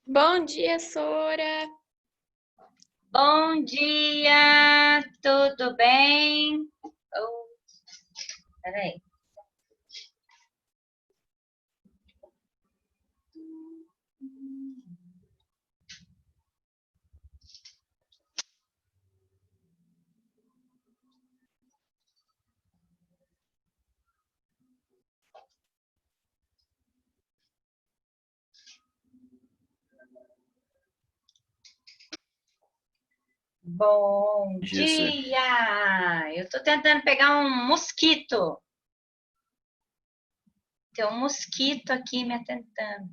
Bom dia, Sora. Bom dia, tudo bem? Peraí. Bom dia! Eu tô tentando pegar um mosquito. Tem um mosquito aqui me atentando.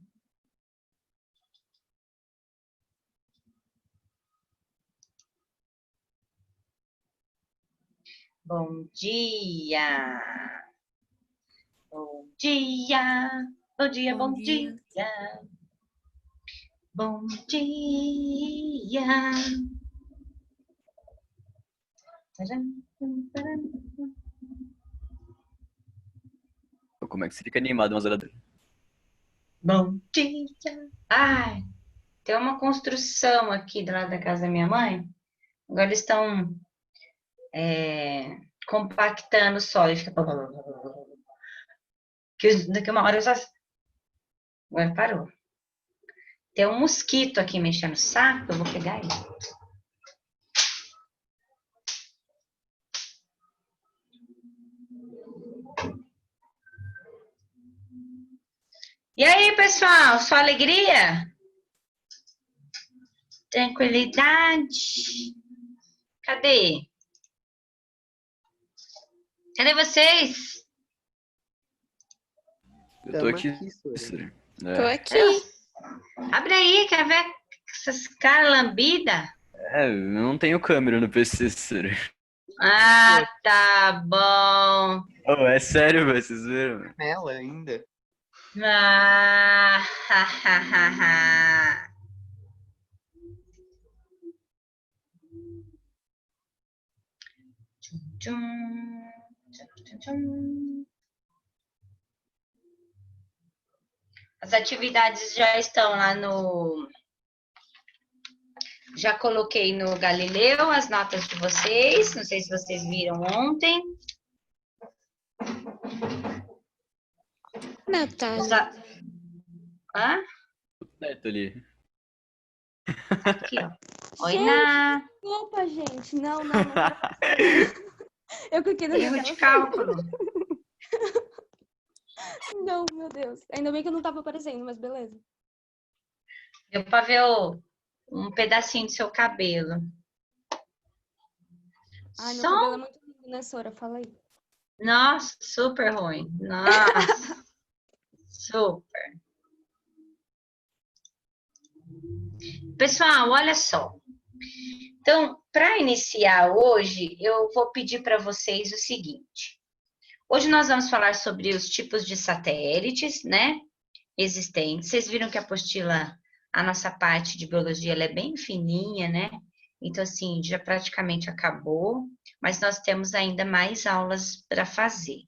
Bom dia! Bom dia! Bom dia, bom dia! Bom dia! Como é que você fica animado umas horas? Bom dia! Ai, tem uma construção aqui do lado da casa da minha mãe. Agora eles estão compactando o solo. E fica... Daqui uma hora eu só... Agora parou. Tem um mosquito aqui mexendo o saco. Eu vou pegar ele. E aí, pessoal? Sua alegria? Tranquilidade? Cadê? Cadê vocês? Eu tô aqui. Tô aqui. Abre aí, quer ver essas caras lambidas? Eu não tenho câmera no PC, Sora. Ah, tá bom. Oh, é sério, velho, vocês viram? Ela ainda. Ah, ha, ha, ha, ha. Tchum, tchum, tchum. As atividades já estão lá no... Já coloquei no Galileu as notas de vocês. Não sei se vocês viram ontem. Natália. Hã? Neto ali. Aqui, ó. Oi, Gente, Ná. desculpa, gente. Não. Eu cliquei no Erro de cálculo. Não, meu Deus. Ainda bem que eu não tava aparecendo, mas beleza. Deu pra ver um pedacinho do seu cabelo. Ai, meu Só... cabelo é muito lindo, né, Sora? Fala aí. Nossa, super ruim. Nossa, super. Pessoal, olha só. Então, para iniciar hoje, eu vou pedir para vocês o seguinte. Hoje nós vamos falar sobre os tipos de satélites, né, existentes. Vocês viram que a apostila, a nossa parte de biologia, ela é bem fininha, né? Então, assim, já praticamente acabou, mas nós temos ainda mais aulas para fazer.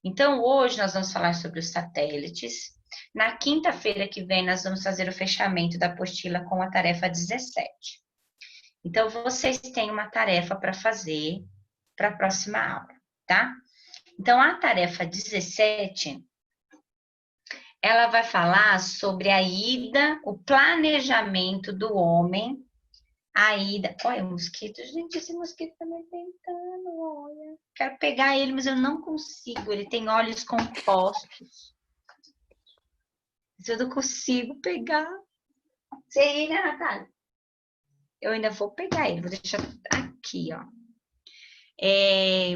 Então, hoje nós vamos falar sobre os satélites. Na quinta-feira que vem, nós vamos fazer o fechamento da apostila com a tarefa 17. Então, vocês têm uma tarefa para fazer para a próxima aula, tá? Então, a tarefa 17, ela vai falar sobre a ida, o planejamento do homem, a ida... Olha, o mosquito, gente, esse mosquito tá me tentando, olha. Quero pegar ele, mas eu não consigo, ele tem olhos compostos. Mas eu não consigo pegar. Você, né, Natália? Eu ainda vou pegar ele, vou deixar aqui, ó.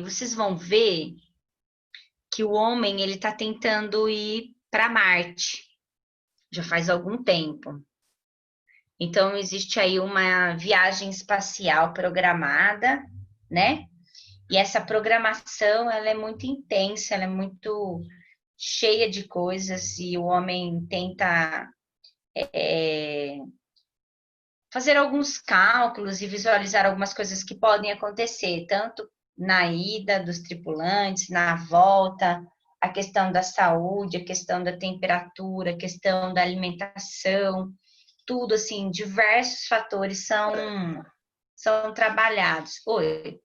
Vocês vão ver que o homem, ele tá tentando ir para Marte. Já faz algum tempo. Então, existe aí uma viagem espacial programada, né? E essa programação, ela é muito intensa, ela é muito cheia de coisas e o homem tenta fazer alguns cálculos e visualizar algumas coisas que podem acontecer, tanto na ida dos tripulantes, na volta, a questão da saúde, a questão da temperatura, a questão da alimentação, tudo assim, diversos fatores são trabalhados. Oi.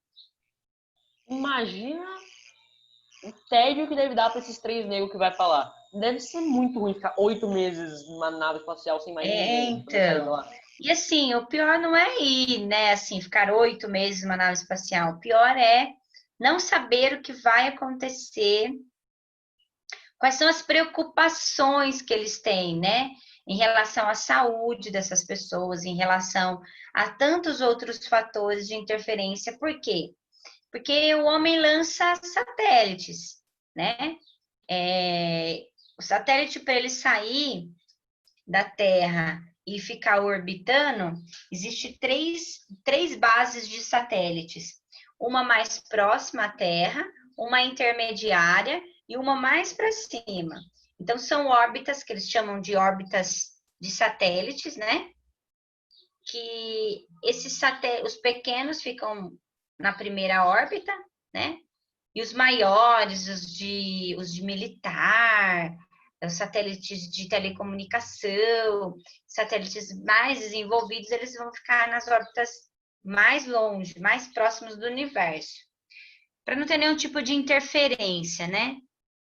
Imagina o tédio que deve dar para esses 3 negros que vai falar. Deve ser muito ruim ficar 8 meses numa nave espacial sem mais ninguém. Então. E assim, o pior não é ir, né, assim, ficar 8 meses numa nave espacial. O pior é não saber o que vai acontecer, quais são as preocupações que eles têm, né, em relação à saúde dessas pessoas, em relação a tantos outros fatores de interferência. Por quê? Porque o homem lança satélites, né? O satélite, para ele sair da Terra e ficar orbitando, existe três bases de satélites. Uma mais próxima à Terra, uma intermediária e uma mais para cima. Então, são órbitas que eles chamam de órbitas de satélites, né? Que esses satélites, os pequenos ficam na primeira órbita, né? E os maiores, os de militar, os satélites de telecomunicação, satélites mais desenvolvidos, eles vão ficar nas órbitas mais longe, mais próximos do universo, para não ter nenhum tipo de interferência, né?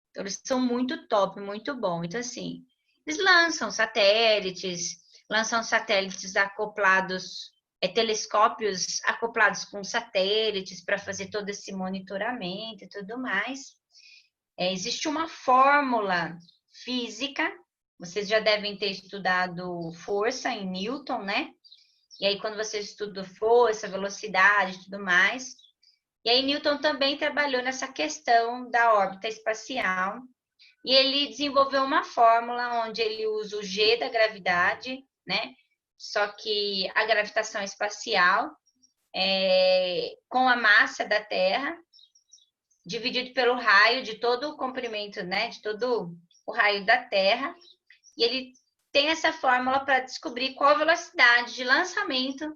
Então, eles são muito top, muito bom. Então, assim, eles lançam satélites acoplados, telescópios acoplados com satélites para fazer todo esse monitoramento e tudo mais. Existe uma fórmula física, vocês já devem ter estudado força em Newton, né? E aí, quando você estuda força, velocidade e tudo mais, e aí Newton também trabalhou nessa questão da órbita espacial, e ele desenvolveu uma fórmula onde ele usa o G da gravidade, né? Só que a gravitação espacial com a massa da Terra, dividido pelo raio de todo o comprimento, né? De todo o raio da Terra. E ele tem essa fórmula para descobrir qual a velocidade de lançamento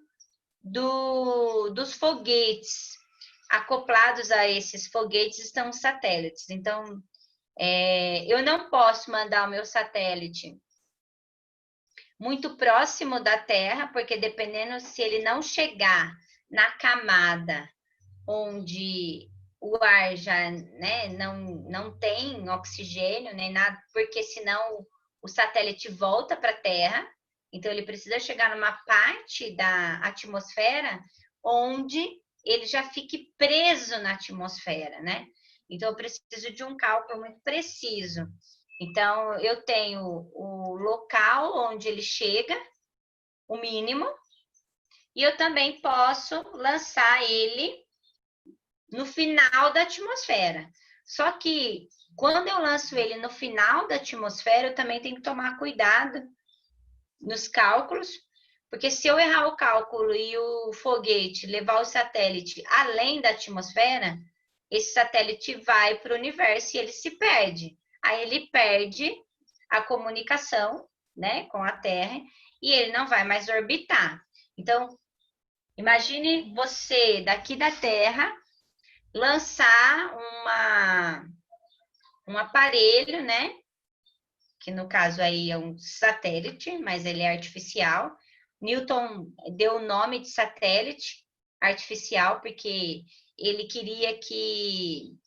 dos foguetes. Acoplados a esses foguetes estão os satélites. Então, eu não posso mandar o meu satélite muito próximo da Terra, porque dependendo se ele não chegar na camada onde o ar já, né, não tem oxigênio nem nada, porque senão o satélite volta para a Terra. Então, ele precisa chegar numa parte da atmosfera onde ele já fique preso na atmosfera, né? Então, eu preciso de um cálculo muito preciso. Então, eu tenho o local onde ele chega, o mínimo, e eu também posso lançar ele no final da atmosfera. Só que, quando eu lanço ele no final da atmosfera, eu também tenho que tomar cuidado nos cálculos, porque se eu errar o cálculo e o foguete levar o satélite além da atmosfera, esse satélite vai para o universo e ele se perde. Aí ele perde a comunicação, né, com a Terra e ele não vai mais orbitar. Então, imagine você daqui da Terra lançar um aparelho, né, que no caso aí é um satélite, mas ele é artificial. Newton deu o nome de satélite artificial porque ele queria que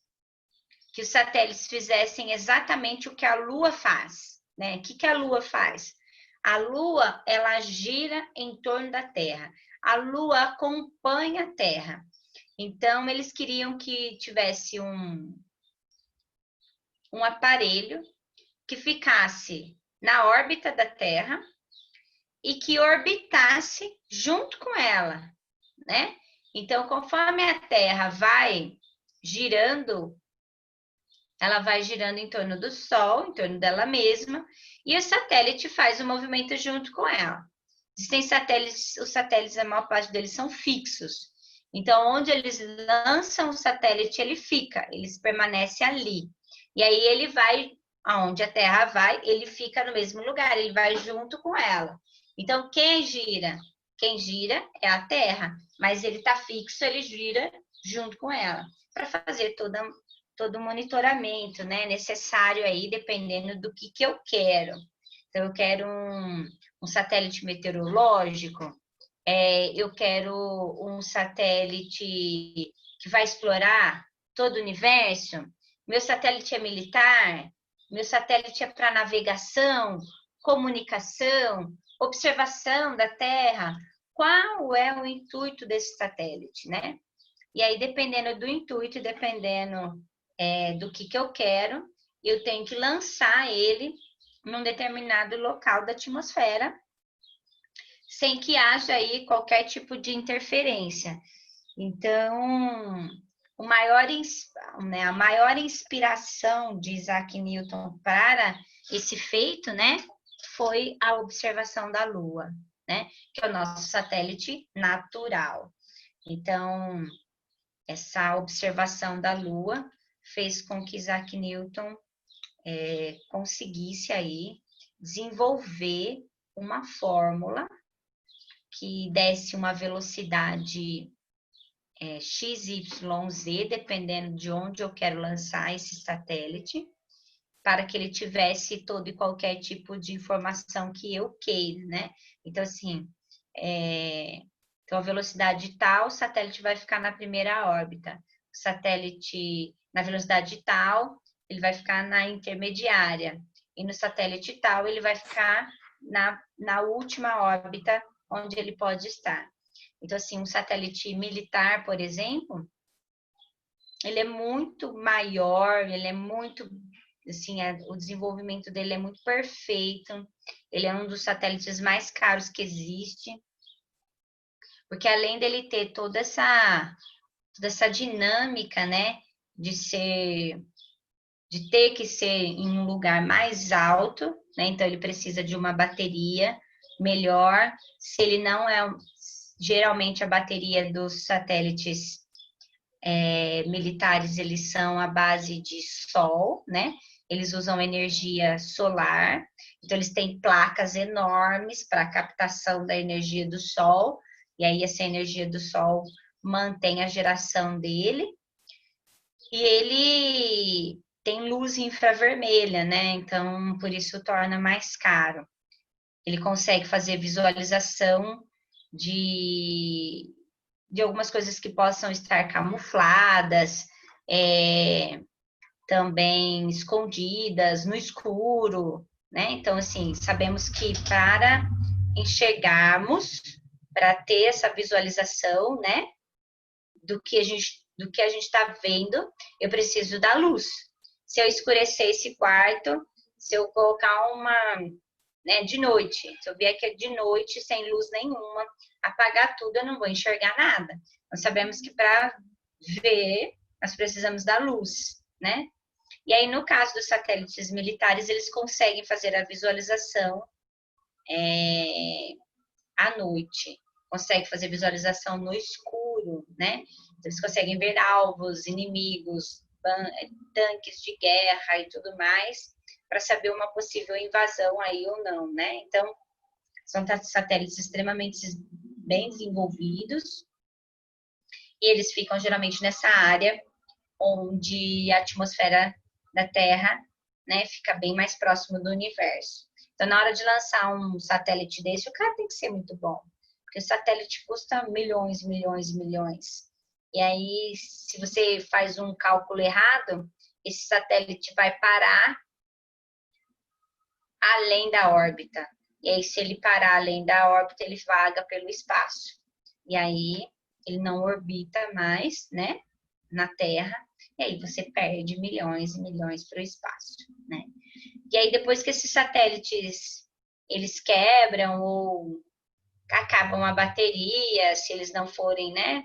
os satélites fizessem exatamente o que a Lua faz, né? O que a Lua faz? A Lua, ela gira em torno da Terra. A Lua acompanha a Terra. Então, eles queriam que tivesse um aparelho que ficasse na órbita da Terra e que orbitasse junto com ela, né? Então, conforme a Terra vai girando, ela vai girando em torno do Sol, em torno dela mesma, e o satélite faz o movimento junto com ela. Existem satélites, os satélites, a maior parte deles são fixos. Então, onde eles lançam o satélite, ele fica, ele permanece ali. E aí ele vai aonde a Terra vai, ele fica no mesmo lugar, ele vai junto com ela. Então, quem gira? Quem gira é a Terra, mas ele está fixo, ele gira junto com ela, para fazer todo o monitoramento, né, necessário aí, dependendo do que eu quero. Então, eu quero um satélite meteorológico, eu quero um satélite que vai explorar todo o universo, meu satélite é militar, meu satélite é para navegação, comunicação, observação da Terra. Qual é o intuito desse satélite, né? E aí, dependendo do intuito, dependendo do que eu quero, eu tenho que lançar ele num determinado local da atmosfera, sem que haja aí qualquer tipo de interferência. Então, a maior inspiração de Isaac Newton para esse feito, né, foi a observação da Lua, né, que é o nosso satélite natural. Então, essa observação da Lua fez com que Isaac Newton conseguisse aí desenvolver uma fórmula que desse uma velocidade XYZ, dependendo de onde eu quero lançar esse satélite, para que ele tivesse todo e qualquer tipo de informação que eu queira, né? Então, assim, então a velocidade tal, o satélite vai ficar na primeira órbita. O satélite, na velocidade tal, ele vai ficar na intermediária. E no satélite tal, ele vai ficar na última órbita, onde ele pode estar. Então, assim, um satélite militar, por exemplo, ele é muito maior, ele é muito, assim, o desenvolvimento dele é muito perfeito, ele é um dos satélites mais caros que existe, porque além dele ter toda essa dinâmica, né, de ter que ser em um lugar mais alto, né, então ele precisa de uma bateria melhor, se ele não geralmente a bateria dos satélites militares, eles são à base de sol, né? Eles usam energia solar, então eles têm placas enormes para a captação da energia do sol, e aí essa energia do sol mantém a geração dele, e ele tem luz infravermelha, né? Então, por isso torna mais caro. Ele consegue fazer visualização de algumas coisas que possam estar camufladas, também escondidas, no escuro, né? Então, assim, sabemos que para enxergarmos, para ter essa visualização, né, do que a gente está vendo, eu preciso da luz. Se eu escurecer esse quarto, se eu colocar né, de noite, se eu vier aqui de noite, sem luz nenhuma, apagar tudo, eu não vou enxergar nada. Nós sabemos que para ver, nós precisamos da luz, né? E aí, no caso dos satélites militares, eles conseguem fazer a visualização à noite, conseguem fazer visualização no escuro, né? Então, eles conseguem ver alvos, inimigos, tanques de guerra e tudo mais, para saber uma possível invasão aí ou não, né? Então, são satélites extremamente bem desenvolvidos e eles ficam geralmente nessa área onde a atmosfera da Terra, né, fica bem mais próximo do universo. Então, na hora de lançar um satélite desse, o cara tem que ser muito bom, porque o satélite custa milhões, milhões, milhões. E aí, se você faz um cálculo errado, esse satélite vai parar além da órbita. E aí, se ele parar além da órbita, ele vaga pelo espaço. E aí, ele não orbita mais, né, na Terra. E aí, você perde milhões e milhões para o espaço, né? E aí, depois que esses satélites, eles quebram ou acabam a bateria, se eles não forem, né,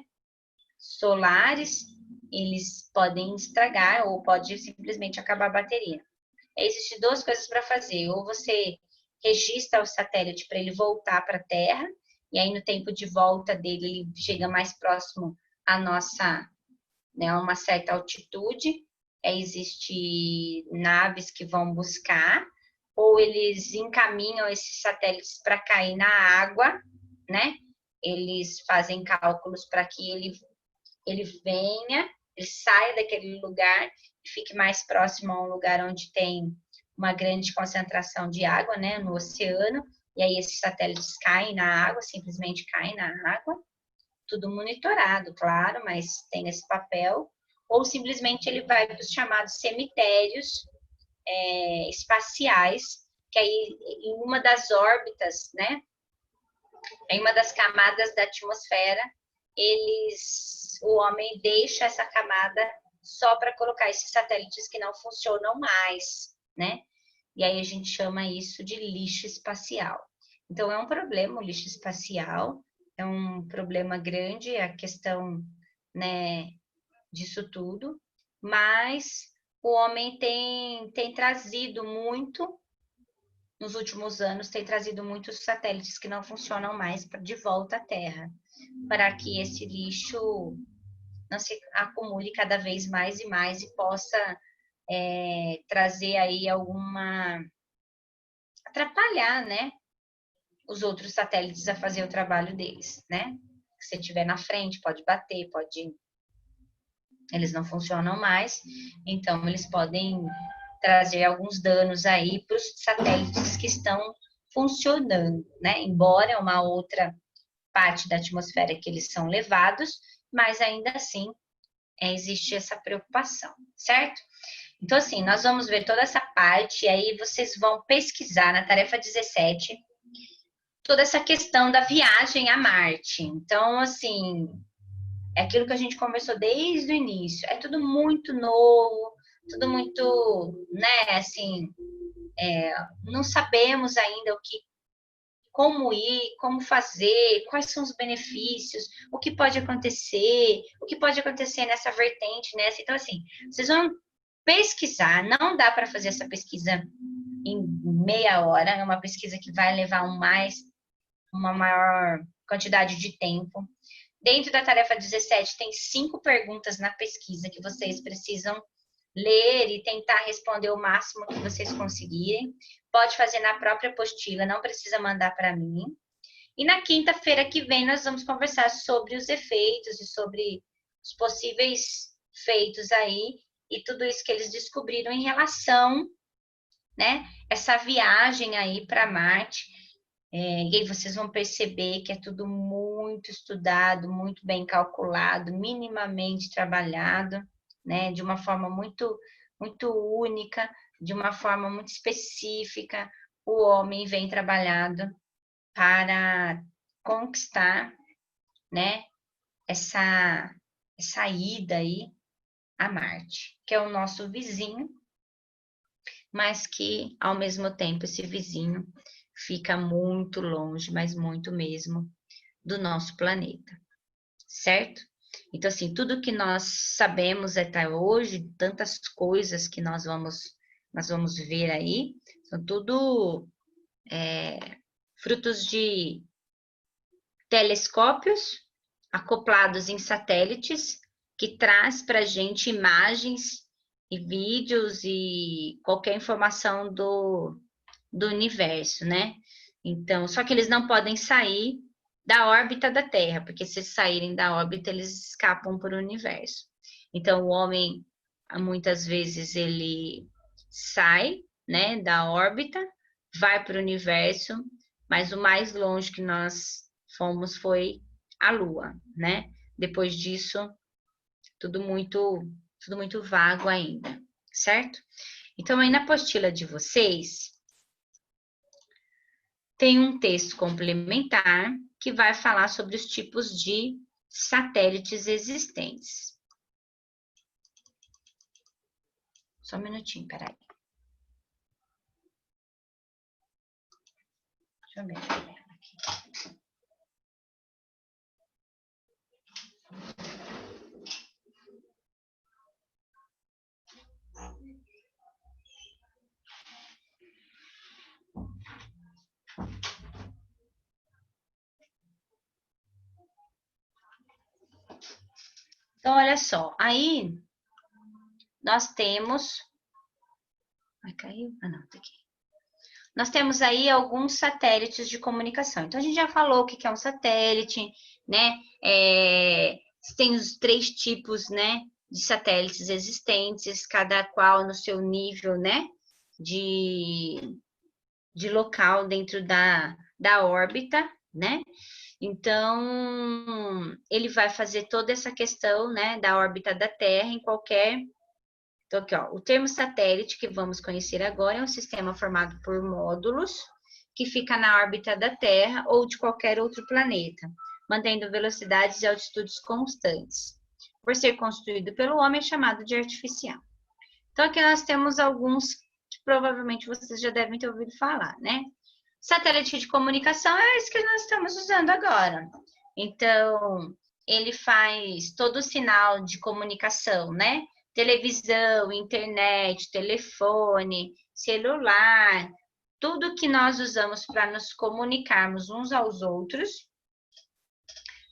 solares, eles podem estragar ou pode simplesmente acabar a bateria. Existem duas coisas para fazer. Ou você registra o satélite para ele voltar para a Terra, e aí no tempo de volta dele, ele chega mais próximo à nossa, né, a uma certa altitude, existe naves que vão buscar, ou eles encaminham esses satélites para cair na água, né? Eles fazem cálculos para que ele venha, ele saia daquele lugar e fique mais próximo a um lugar onde tem uma grande concentração de água, né, no oceano, e aí esses satélites caem na água, simplesmente caem na água, tudo monitorado, claro, mas tem esse papel, ou simplesmente ele vai para os chamados cemitérios espaciais, que aí em uma das órbitas, né, em uma das camadas da atmosfera, o homem deixa essa camada só para colocar esses satélites que não funcionam mais, né? E aí a gente chama isso de lixo espacial. Então é um problema o lixo espacial, é um problema grande a questão, né, disso tudo, mas o homem tem trazido muito, nos últimos anos, tem trazido muitos satélites que não funcionam mais de volta à Terra, para que esse lixo não se acumule cada vez mais e mais e possa trazer aí atrapalhar, né, os outros satélites a fazer o trabalho deles, né? Se estiver na frente, pode bater, eles não funcionam mais, então eles podem trazer alguns danos aí para os satélites que estão funcionando, né? Embora é uma outra parte da atmosfera que eles são levados, mas ainda assim existe essa preocupação, certo? Então, assim, nós vamos ver toda essa parte, e aí vocês vão pesquisar na tarefa 17 toda essa questão da viagem a Marte. Então, assim, é aquilo que a gente conversou desde o início. É tudo muito novo, tudo muito, né, assim, não sabemos ainda como ir, como fazer, quais são os benefícios, o que pode acontecer nessa vertente, nessa. Então, assim, vocês vão pesquisar, não dá para fazer essa pesquisa em meia hora, é uma pesquisa que vai levar uma maior quantidade de tempo. Dentro da tarefa 17, tem 5 perguntas na pesquisa que vocês precisam ler e tentar responder o máximo que vocês conseguirem. Pode fazer na própria apostila, não precisa mandar para mim. E na quinta-feira que vem, nós vamos conversar sobre os efeitos e sobre os possíveis feitos aí e tudo isso que eles descobriram em relação, né, essa viagem aí para Marte. E aí vocês vão perceber que é tudo muito estudado, muito bem calculado, minimamente trabalhado, né, de uma forma muito, muito única, de uma forma muito específica. O homem vem trabalhado para conquistar, né, essa ida aí a Marte, que é o nosso vizinho, mas que, ao mesmo tempo, esse vizinho fica muito longe, mas muito mesmo, do nosso planeta, certo? Então, assim, tudo que nós sabemos até hoje, tantas coisas que nós vamos ver aí, são tudo frutos de telescópios acoplados em satélites que traz para a gente imagens e vídeos e qualquer informação do universo, né? Então, só que eles não podem sair da órbita da Terra, porque se saírem da órbita, eles escapam para o universo. Então, o homem, muitas vezes, ele sai, né, da órbita, vai para o universo, mas o mais longe que nós fomos foi a Lua, né? Depois disso, tudo muito vago ainda, certo? Então, aí na apostila de vocês, tem um texto complementar que vai falar sobre os tipos de satélites existentes. Só um minutinho, peraí. Deixa eu ver aqui. Então, olha só, aí nós temos... Ai, caiu? Ah, não, tá aqui. Nós temos aí alguns satélites de comunicação. Então, a gente já falou o que é um satélite, né? Tem os 3 tipos, né, de satélites existentes, cada qual no seu nível, né, de local dentro da órbita, né? Então, ele vai fazer toda essa questão, né, da órbita da Terra em qualquer... Então, aqui, ó, o termo satélite que vamos conhecer agora é um sistema formado por módulos que fica na órbita da Terra ou de qualquer outro planeta, mantendo velocidades e altitudes constantes. Por ser construído pelo homem, é chamado de artificial. Então, aqui nós temos alguns que provavelmente vocês já devem ter ouvido falar, né? Satélite de comunicação é esse que nós estamos usando agora. Então, ele faz todo o sinal de comunicação, né? Televisão, internet, telefone, celular, tudo que nós usamos para nos comunicarmos uns aos outros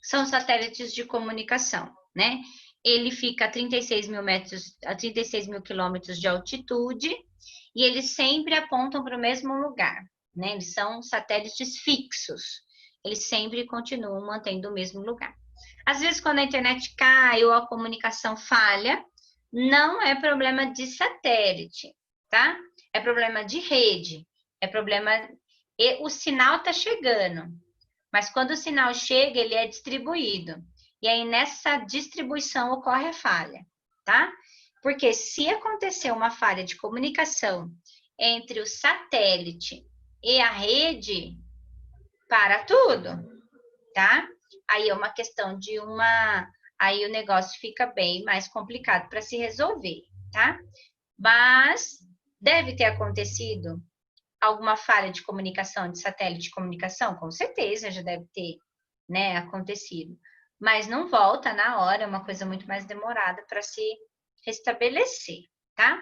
são satélites de comunicação, né? Ele fica a 36 mil quilômetros de altitude e eles sempre apontam para o mesmo lugar, né? Eles são satélites fixos, eles sempre continuam mantendo o mesmo lugar. Às vezes, quando a internet cai ou a comunicação falha, não é problema de satélite, tá? É problema de rede, é problema... E o sinal está chegando, mas quando o sinal chega, ele é distribuído. E aí, nessa distribuição, ocorre a falha, tá? Porque se acontecer uma falha de comunicação entre o satélite e a rede, para tudo, tá? Aí é uma questão de uma... Aí o negócio fica bem mais complicado para se resolver, tá? Mas deve ter acontecido alguma falha de comunicação, de satélite de comunicação? Com certeza já deve ter, né, acontecido. Mas não volta na hora, é uma coisa muito mais demorada para se restabelecer, tá?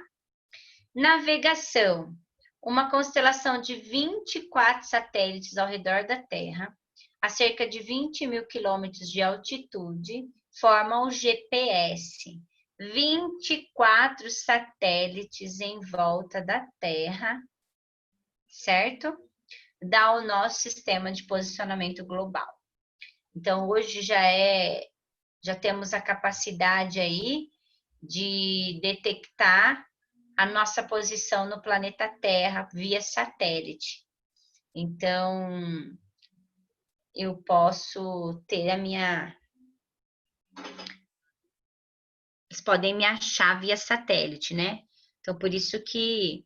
Navegação. Uma constelação de 24 satélites ao redor da Terra, a cerca de 20 mil quilômetros de altitude, formam o GPS. 24 satélites em volta da Terra, certo? Dá o nosso sistema de posicionamento global. Então, hoje já temos a capacidade aí de detectar a nossa posição no planeta Terra via satélite. Então, eu posso ter a minha... Eles podem me achar via satélite, né? Então, por isso que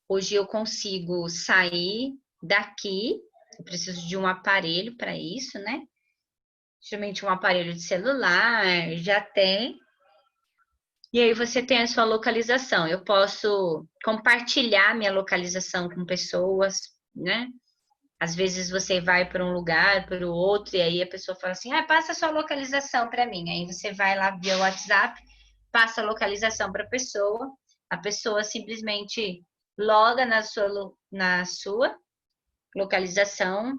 hoje eu consigo sair daqui, eu preciso de um aparelho para isso, né? Geralmente um aparelho de celular, já tem. E aí você tem a sua localização. Eu posso compartilhar minha localização com pessoas, né? Às vezes você vai para um lugar, para o outro, e aí a pessoa fala assim, passa a sua localização para mim. Aí você vai lá via WhatsApp, passa a localização para a pessoa simplesmente loga na sua localização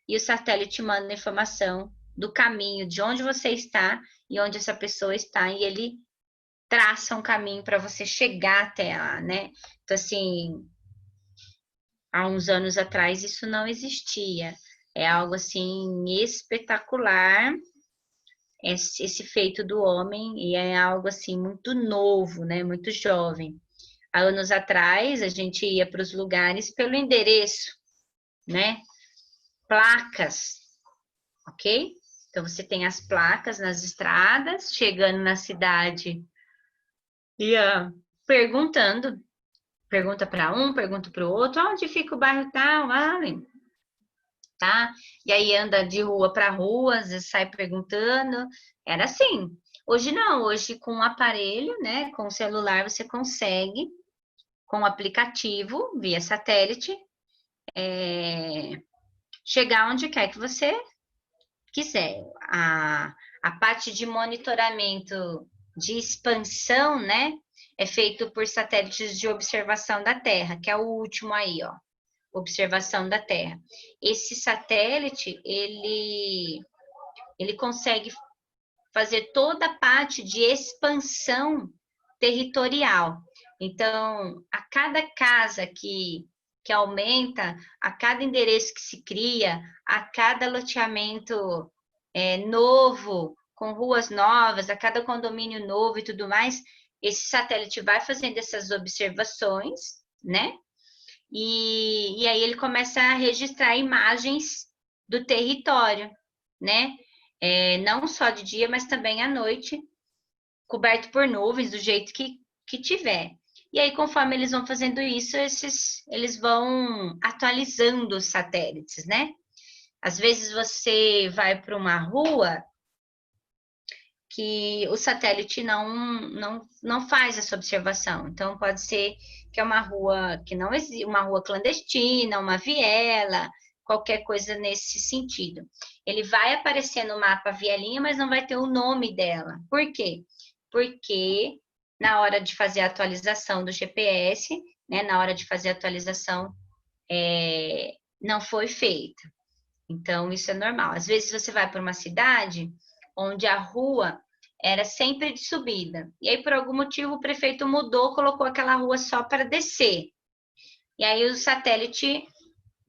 e o satélite manda informação do caminho de onde você está e onde essa pessoa está, e ele traça um caminho para você chegar até lá, né? Então, assim, há uns anos atrás isso não existia. É algo, assim, espetacular, esse feito do homem, e é algo, assim, muito novo, né? Muito jovem. Há anos atrás, a gente ia para os lugares pelo endereço, né? Placas, ok? Então, você tem as placas nas estradas, chegando na cidade, ia pergunta para um, pergunta para o outro, onde fica o bairro tal, tá? E aí anda de rua para rua, às vezes sai perguntando, era assim. Hoje não, hoje com o aparelho, né, com o celular, você consegue, com o aplicativo, via satélite, chegar onde quer que você quiser. A parte de monitoramento de expansão, né, é feito por satélites de observação da Terra, que é o último aí, ó, observação da Terra. Esse satélite, ele consegue fazer toda a parte de expansão territorial. Então, a cada casa que aumenta, a cada endereço que se cria, a cada loteamento novo, com ruas novas, a cada condomínio novo e tudo mais, esse satélite vai fazendo essas observações, né? E aí ele começa a registrar imagens do território, né? Não só de dia, mas também à noite, coberto por nuvens, do jeito que tiver. E aí, conforme eles vão fazendo isso, eles vão atualizando os satélites, né? Às vezes você vai para uma rua que o satélite não faz essa observação. Então, pode ser que é uma rua que não existe, uma rua clandestina, uma viela, qualquer coisa nesse sentido. Ele vai aparecer no mapa a vielinha, mas não vai ter o nome dela. Por quê? Porque na hora de fazer a atualização do GPS, né, na hora de fazer a atualização, não foi feita. Então, isso é normal. Às vezes você vai para uma cidade onde a rua era sempre de subida. E aí, por algum motivo, o prefeito mudou, colocou aquela rua só para descer. E aí, o satélite,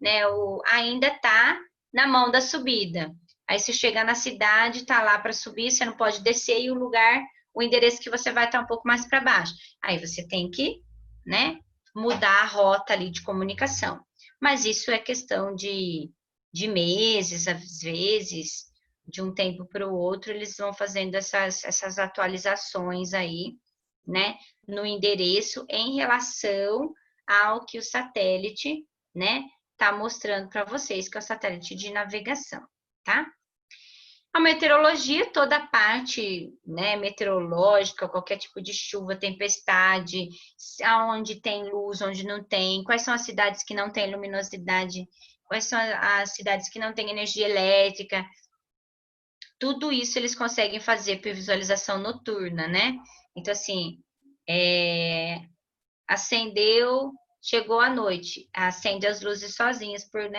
né, ainda está na mão da subida. Aí, você chega na cidade, está lá para subir, você não pode descer e o endereço que você vai estar um pouco mais para baixo. Aí, você tem que, né, mudar a rota ali de comunicação. Mas isso é questão de meses, às vezes, de um tempo para o outro, eles vão fazendo essas atualizações aí, né, no endereço em relação ao que o satélite, né, tá mostrando para vocês, que é o satélite de navegação, tá? A meteorologia, toda a parte, né, meteorológica, qualquer tipo de chuva, tempestade, aonde tem luz, onde não tem, quais são as cidades que não têm luminosidade, quais são as cidades que não têm energia elétrica, tudo isso eles conseguem fazer por visualização noturna, né? Então, assim, acendeu, chegou à noite, acende as luzes sozinhas por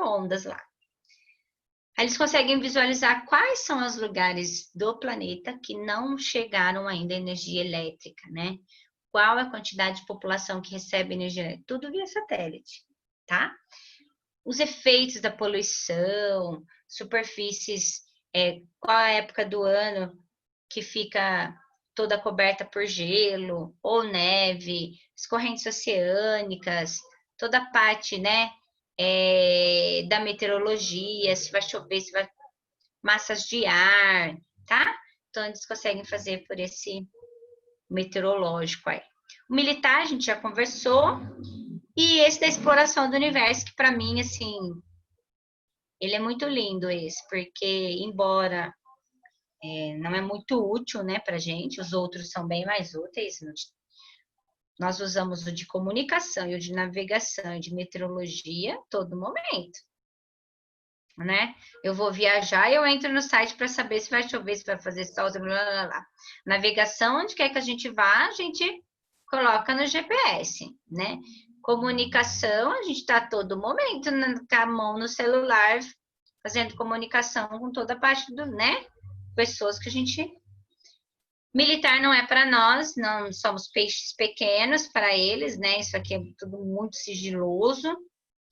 ondas lá. Aí eles conseguem visualizar quais são os lugares do planeta que não chegaram ainda à energia elétrica, né? Qual é a quantidade de população que recebe energia elétrica? Tudo via satélite, tá? Os efeitos da poluição, superfícies, qual a época do ano que fica toda coberta por gelo ou neve, as correntes oceânicas, toda a parte, né, da meteorologia, se vai chover, se vai massas de ar, tá? Então, eles conseguem fazer por esse meteorológico aí. O militar, a gente já conversou, e esse da exploração do universo, que para mim, assim, ele é muito lindo esse, porque embora não é muito útil, né, pra gente, os outros são bem mais úteis, nós usamos o de comunicação e o de navegação e de meteorologia todo momento, né? Eu vou viajar e eu entro no site para saber se vai chover, se vai fazer sol, blá, blá, blá, blá. Navegação, onde quer que a gente vá, a gente coloca no GPS, né? Comunicação, a gente está todo momento com a mão no celular, fazendo comunicação com toda a parte do, né? Pessoas que a gente... Militar não é para nós, não somos peixes pequenos para eles, né? Isso aqui é tudo muito sigiloso,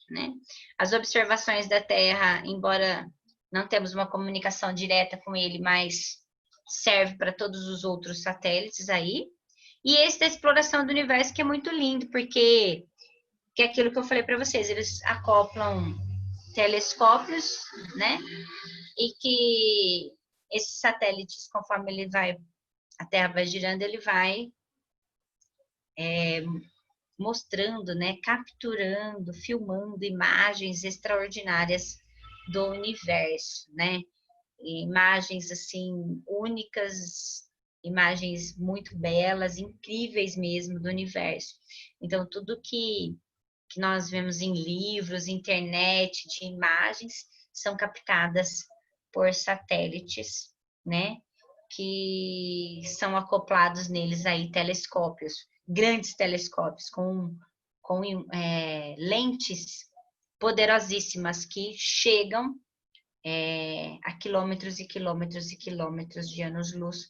né? As observações da Terra, embora não temos uma comunicação direta com ele, mas serve para todos os outros satélites aí. E esse da exploração do universo que é muito lindo, porque que é aquilo que eu falei para vocês, eles acoplam telescópios, né? E que esses satélites, conforme ele vai, a Terra vai girando, ele vai mostrando, né? Capturando, filmando imagens extraordinárias do universo, né? Imagens assim únicas, imagens muito belas, incríveis mesmo do universo. Então, tudo que nós vemos em livros, internet, de imagens, são captadas por satélites, né? Que são acoplados neles aí telescópios, grandes telescópios, com lentes poderosíssimas que chegam a quilômetros e quilômetros e quilômetros de anos-luz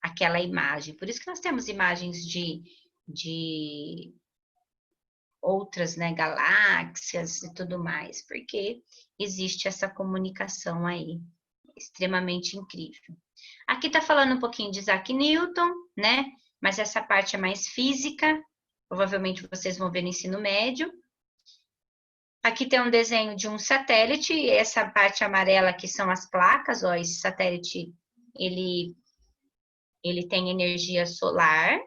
aquela imagem. Por isso que nós temos imagens de outras, né, galáxias e tudo mais, porque existe essa comunicação aí, extremamente incrível. Aqui tá falando um pouquinho de Isaac Newton, né, mas essa parte é mais física, provavelmente vocês vão ver no ensino médio. Aqui tem um desenho de um satélite, essa parte amarela aqui são as placas, ó, esse satélite, ele tem energia solar.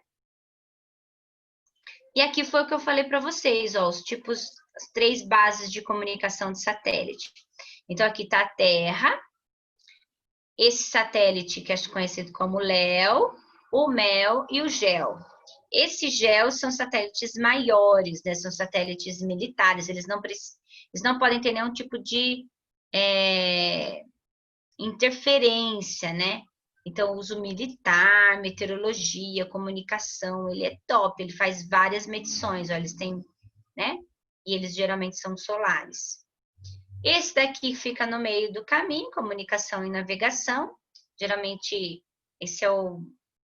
E aqui foi o que eu falei para vocês, ó, os tipos, as 3 bases de comunicação de satélite. Então, aqui está a Terra, esse satélite que é conhecido como LEO, o MEL e o GEO. Esses GEOs são satélites maiores, né? São satélites militares, eles não podem ter nenhum tipo de interferência, né? Então, uso militar, meteorologia, comunicação, ele é top, ele faz várias medições, ó, eles têm, né? E eles geralmente são solares. Esse daqui fica no meio do caminho, comunicação e navegação. Geralmente, esse é o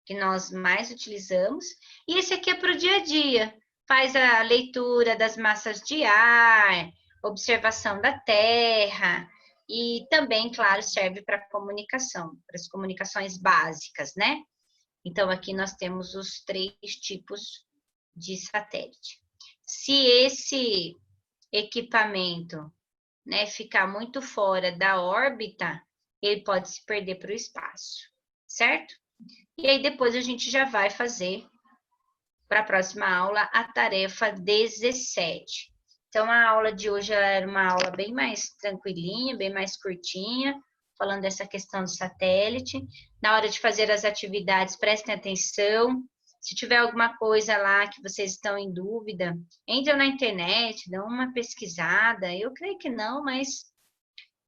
que nós mais utilizamos. E esse aqui é para o dia a dia. Faz a leitura das massas de ar, observação da Terra. E também, claro, serve para comunicação, para as comunicações básicas, né? Então, aqui nós temos os 3 tipos de satélite. Se esse equipamento, né, ficar muito fora da órbita, ele pode se perder para o espaço, certo? E aí depois a gente já vai fazer, para a próxima aula, a tarefa 17. Então, a aula de hoje era uma aula bem mais tranquilinha, bem mais curtinha, falando dessa questão do satélite. Na hora de fazer as atividades, prestem atenção. Se tiver alguma coisa lá que vocês estão em dúvida, entrem na internet, dão uma pesquisada. Eu creio que não, mas,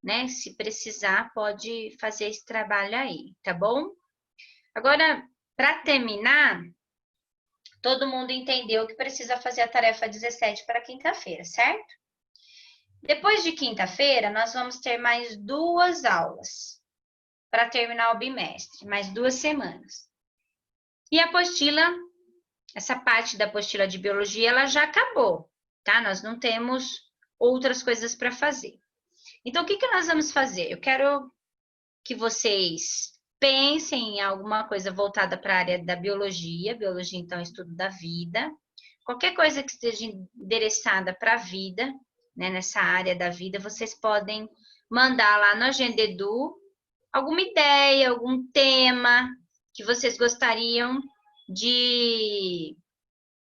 né, se precisar, pode fazer esse trabalho aí, tá bom? Agora, para terminar, todo mundo entendeu que precisa fazer a tarefa 17 para quinta-feira, certo? Depois de quinta-feira, nós vamos ter mais 2 aulas para terminar o bimestre, mais 2 semanas. E a apostila, essa parte da apostila de biologia, ela já acabou, tá? Nós não temos outras coisas para fazer. Então, o que nós vamos fazer? Eu quero que vocês pensem em alguma coisa voltada para a área da biologia. Biologia, então, é estudo da vida. Qualquer coisa que esteja endereçada para a vida, né, nessa área da vida, vocês podem mandar lá no Agendedu alguma ideia, algum tema que vocês gostariam de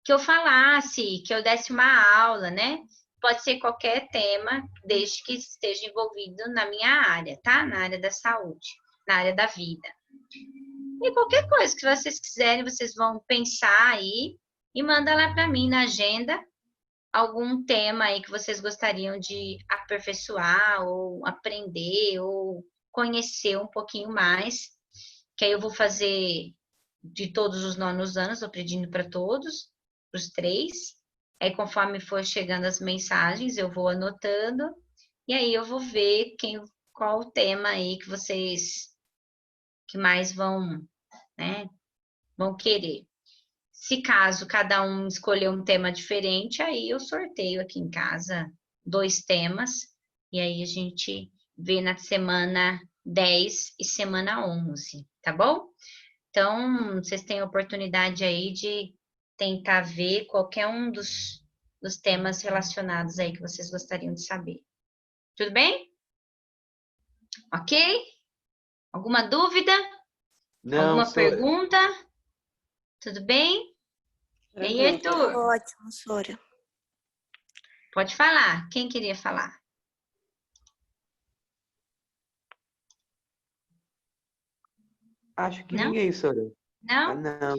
que eu falasse, que eu desse uma aula, né? Pode ser qualquer tema, desde que esteja envolvido na minha área, tá? Na área da saúde, na área da vida. E qualquer coisa que vocês quiserem, vocês vão pensar aí e manda lá para mim na agenda algum tema aí que vocês gostariam de aperfeiçoar ou aprender ou conhecer um pouquinho mais, que aí eu vou fazer de todos os 9 anos, estou pedindo para todos, para os 3. Aí, conforme for chegando as mensagens, eu vou anotando, e aí eu vou ver qual o tema aí que vocês que mais vão, né, vão querer. Se caso cada um escolher um tema diferente, aí eu sorteio aqui em casa 2 temas, e aí a gente vê na semana 10 e semana 11, tá bom? Então, vocês têm a oportunidade aí de tentar ver qualquer um dos temas relacionados aí que vocês gostariam de saber. Tudo bem? Ok? Alguma dúvida? Não, alguma pergunta? Tudo bem? E aí, Arthur? Ótimo, Sora. Pode falar. Quem queria falar? Acho que Não? ninguém, Sora. Não? Não.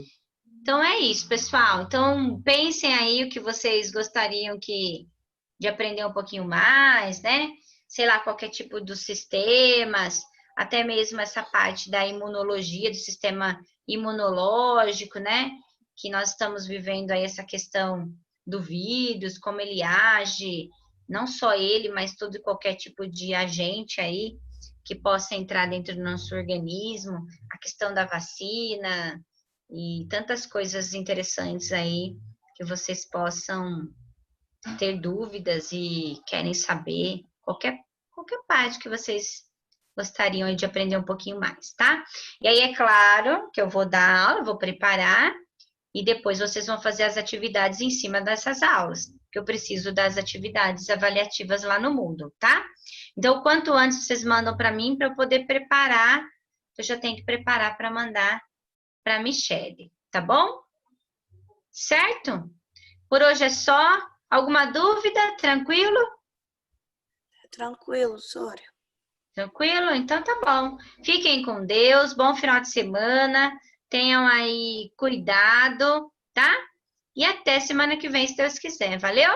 Então é isso, pessoal. Então pensem aí o que vocês gostariam de aprender um pouquinho mais, né? Sei lá, qualquer tipo dos sistemas, até mesmo essa parte da imunologia, do sistema imunológico, né? Que nós estamos vivendo aí essa questão do vírus, como ele age, não só ele, mas todo e qualquer tipo de agente aí que possa entrar dentro do nosso organismo, a questão da vacina e tantas coisas interessantes aí que vocês possam ter dúvidas e querem saber, qualquer parte que vocês gostariam de aprender um pouquinho mais, tá? E aí, é claro que eu vou dar aula, vou preparar, e depois vocês vão fazer as atividades em cima dessas aulas, que eu preciso das atividades avaliativas lá no Moodle, tá? Então, quanto antes vocês mandam para mim, para eu poder preparar, eu já tenho que preparar para mandar para a Michelle, tá bom? Certo? Por hoje é só. Alguma dúvida? Tranquilo? Tranquilo, Sora. Tranquilo? Então tá bom. Fiquem com Deus, bom final de semana, tenham aí cuidado, tá? E até semana que vem, se Deus quiser. Valeu?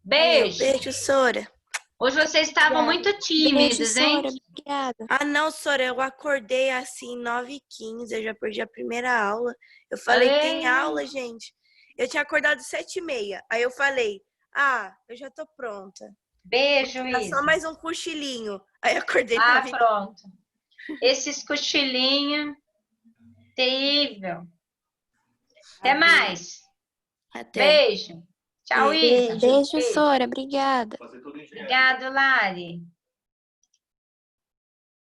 Beijo! Beijo, Sora. Hoje vocês estavam muito tímidos, Beijo, hein? Sora. Obrigada. Ah, não, Sora, eu acordei assim 9h15, eu já perdi a primeira aula. Eu falei, tem aula, gente. Eu tinha acordado 7h30. Aí eu falei, eu já tô pronta. Beijo, Tá Isa. só mais um cochilinho. Aí acordei 9h15. Pronto. Esses cochilinhos, terrível. Até mais. Até. Beijo. Tchau, Isa. Beijo, Sora. Obrigada. Obrigado, Lari.